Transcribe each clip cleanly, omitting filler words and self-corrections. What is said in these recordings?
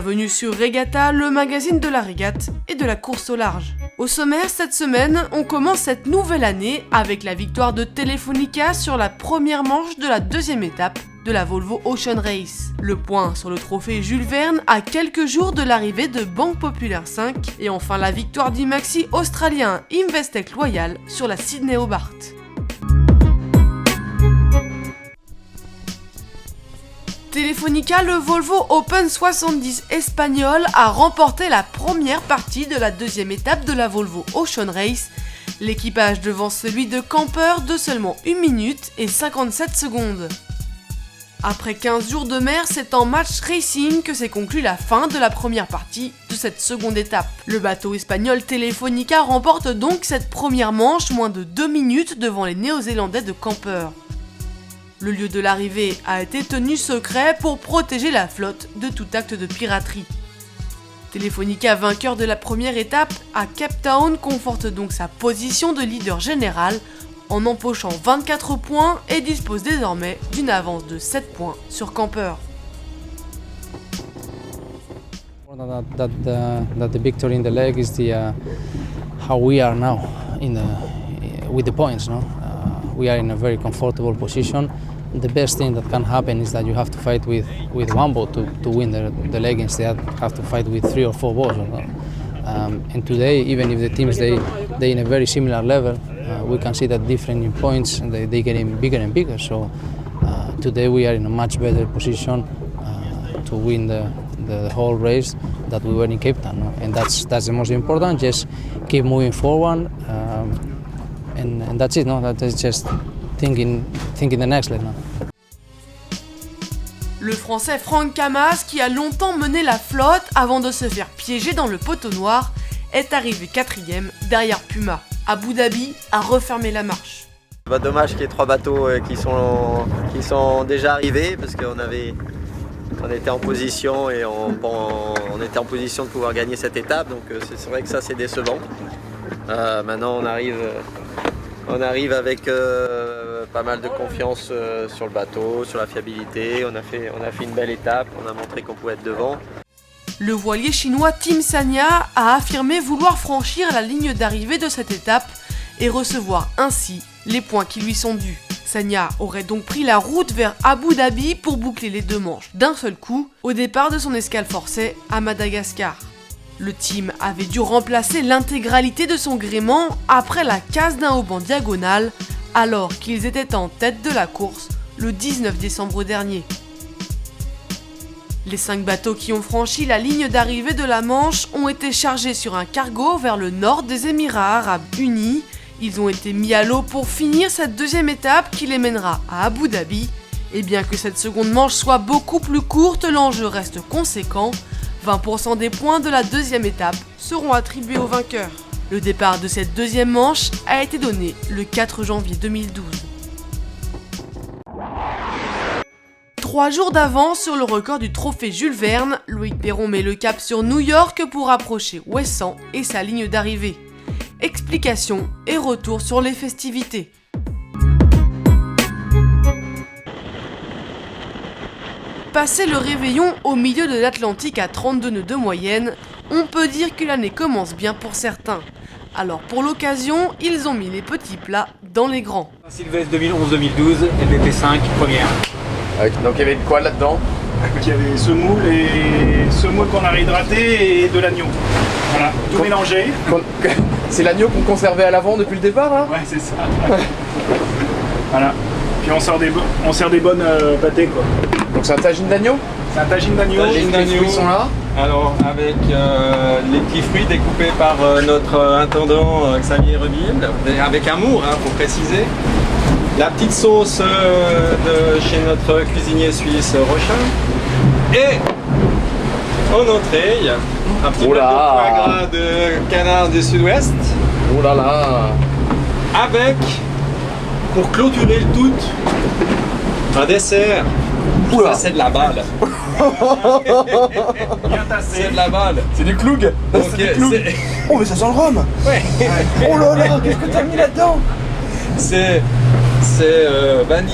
Bienvenue sur Regatta, le magazine de la régate et de la course au large. Au sommaire, cette semaine, on commence cette nouvelle année avec la victoire de Telefonica sur la première manche de la deuxième étape de la Volvo Ocean Race. Le point sur le trophée Jules Verne à quelques jours de l'arrivée de Banque Populaire 5 et enfin la victoire du maxi australien Investec Loyal sur la Sydney Hobart. Telefonica, le Volvo Open 70 espagnol, a remporté la première partie de la deuxième étape de la Volvo Ocean Race. L'équipage devant celui de Camper de seulement 1 minute et 57 secondes. Après 15 jours de mer, c'est en match racing que s'est conclue la fin de la première partie de cette seconde étape. Le bateau espagnol Telefonica remporte donc cette première manche moins de 2 minutes devant les Néo-Zélandais de Camper. Le lieu de l'arrivée a été tenu secret pour protéger la flotte de tout acte de piraterie. Telefonica, vainqueur de la première étape à Cape Town, conforte donc sa position de leader général en empochant 24 points et dispose désormais d'une avance de 7 points sur Camper. That the victory in the leg is how we are now with the points. No? We are in a very comfortable position. The best thing that can happen is that you have to fight with one boat to win the leg instead have to fight with 3 or 4 boats. And today, even if the teams they in a very similar level, we can see that different in points and they getting bigger and bigger. So today we are in a much better position to win the whole race that we were in Cape Town. No? And that's the most important. Just keep moving forward. And that's it, no? That's just thinking the next level. Le Français Franck Camas, qui a longtemps mené la flotte avant de se faire piéger dans le poteau noir, est arrivé 4e derrière Puma. Abu Dhabi a refermé la marche. Dommage qu'il y ait 3 bateaux qui sont déjà arrivés parce qu'on était en position et on était en position de pouvoir gagner cette étape, donc c'est vrai que ça c'est décevant. Maintenant on arrive avec pas mal de confiance sur le bateau, sur la fiabilité. On a fait une belle étape, on a montré qu'on pouvait être devant. Le voilier chinois Team Sanya a affirmé vouloir franchir la ligne d'arrivée de cette étape et recevoir ainsi les points qui lui sont dus. Sanya aurait donc pris la route vers Abu Dhabi pour boucler les 2 manches d'un seul coup au départ de son escale forcée à Madagascar. Le team avait dû remplacer l'intégralité de son gréement après la casse d'un haubans diagonal alors qu'ils étaient en tête de la course le 19 décembre dernier. Les 5 bateaux qui ont franchi la ligne d'arrivée de la Manche ont été chargés sur un cargo vers le nord des Émirats Arabes Unis. Ils ont été mis à l'eau pour finir cette deuxième étape qui les mènera à Abu Dhabi. Et bien que cette seconde manche soit beaucoup plus courte, l'enjeu reste conséquent. 20% des points de la deuxième étape seront attribués aux vainqueurs. Le départ de cette deuxième manche a été donné le 4 janvier 2012. 3 jours d'avance sur le record du trophée Jules Verne, Loïc Perron met le cap sur New York pour approcher Ouessant et sa ligne d'arrivée. Explications et retour sur les festivités. Passé le réveillon au milieu de l'Atlantique à 32 nœuds de moyenne, on peut dire que l'année commence bien pour certains. Alors pour l'occasion, ils ont mis les petits plats dans les grands. Sylvestre 2011-2012, LVP5, première. Donc il y avait quoi là-dedans? Il y avait semoule qu'on a réhydraté et de l'agneau. Voilà, tout mélangé. C'est l'agneau qu'on conservait à l'avant depuis le départ là? Ouais, c'est ça. Voilà. Puis on sert des bonnes pâtés quoi. Donc c'est un tagine d'agneau? C'est un tagine d'agneau. Les fruits sont là? Alors avec les petits fruits découpés par notre intendant Xavier Reville, avec amour, faut préciser. La petite sauce de chez notre cuisinier suisse Rochin. Et en entrée, un petit peu de foie gras de canard du sud-ouest. Oh là là. Avec, pour clôturer le tout, un dessert. Oula. Ça c'est de la balle. Bien tassé. C'est de la balle. C'est du cloug. C'est du cloug. Oh mais ça sent le rhum. Ouais. Oh là là, qu'est-ce que t'as mis là-dedans? C'est vanille,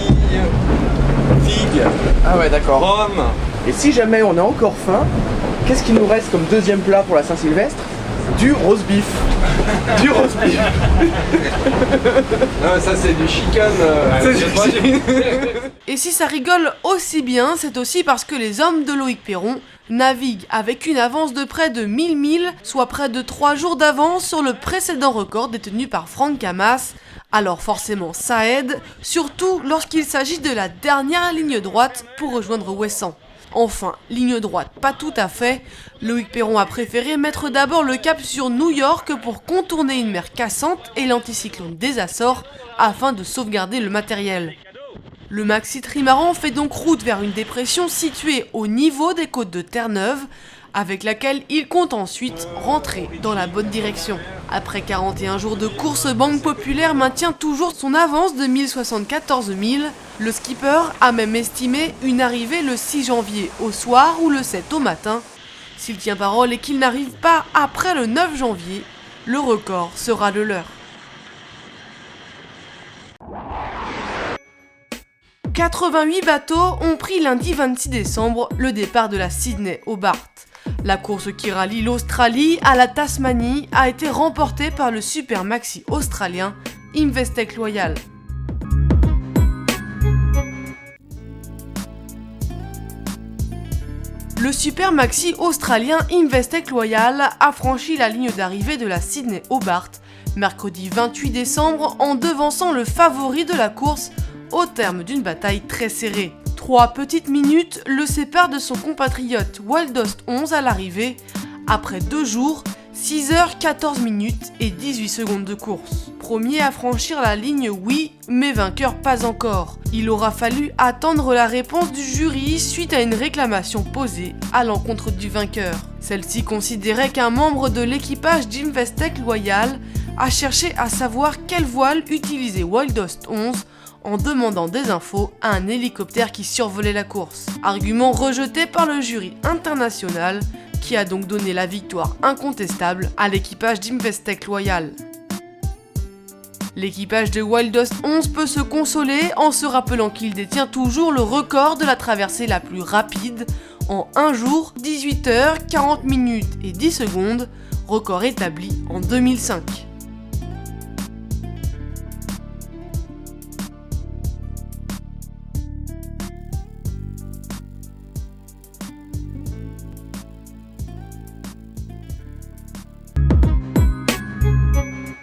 figue, Ah ouais d'accord. rhum. Et si jamais on a encore faim, qu'est-ce qui nous reste comme deuxième plat pour la Saint-Sylvestre? Du roast beef. Du roast beef. Non, ça c'est du chicken. Et si ça rigole aussi bien, c'est aussi parce que les hommes de Loïc Perron naviguent avec une avance de près de 1000 milles, soit près de 3 jours d'avance sur le précédent record détenu par Franck Camas. Alors forcément ça aide, surtout lorsqu'il s'agit de la dernière ligne droite pour rejoindre Ouessant. Enfin, ligne droite, pas tout à fait. Loïc Perron a préféré mettre d'abord le cap sur New York pour contourner une mer cassante et l'anticyclone des Açores afin de sauvegarder le matériel. Le maxi trimaran fait donc route vers une dépression située au niveau des côtes de Terre-Neuve, avec laquelle il compte ensuite rentrer dans la bonne direction. Après 41 jours de course, Banque Populaire maintient toujours son avance de 1074 milles. Le skipper a même estimé une arrivée le 6 janvier au soir ou le 7 au matin. S'il tient parole et qu'il n'arrive pas après le 9 janvier, le record sera le leur. 88 bateaux ont pris lundi 26 décembre le départ de la Sydney Hobart. La course qui rallie l'Australie à la Tasmanie a été remportée par le super maxi australien Investec Loyal. Le super maxi australien Investec Loyal a franchi la ligne d'arrivée de la Sydney Hobart mercredi 28 décembre en devançant le favori de la course au terme d'une bataille très serrée. 3 petites minutes le séparent de son compatriote Wildost 11 à l'arrivée, après 2 jours, 6h14 minutes et 18 secondes de course. Premier à franchir la ligne, oui, mais vainqueur pas encore. Il aura fallu attendre la réponse du jury suite à une réclamation posée à l'encontre du vainqueur. Celle-ci considérait qu'un membre de l'équipage d'Investec Loyal a cherché à savoir quelle voile utilisait Wildost 11 en demandant des infos à un hélicoptère qui survolait la course. Argument rejeté par le jury international qui a donc donné la victoire incontestable à l'équipage d'Investec Loyal. L'équipage de Wildost 11 peut se consoler en se rappelant qu'il détient toujours le record de la traversée la plus rapide en 1 jour, 18h, 40 minutes et 10 secondes, record établi en 2005.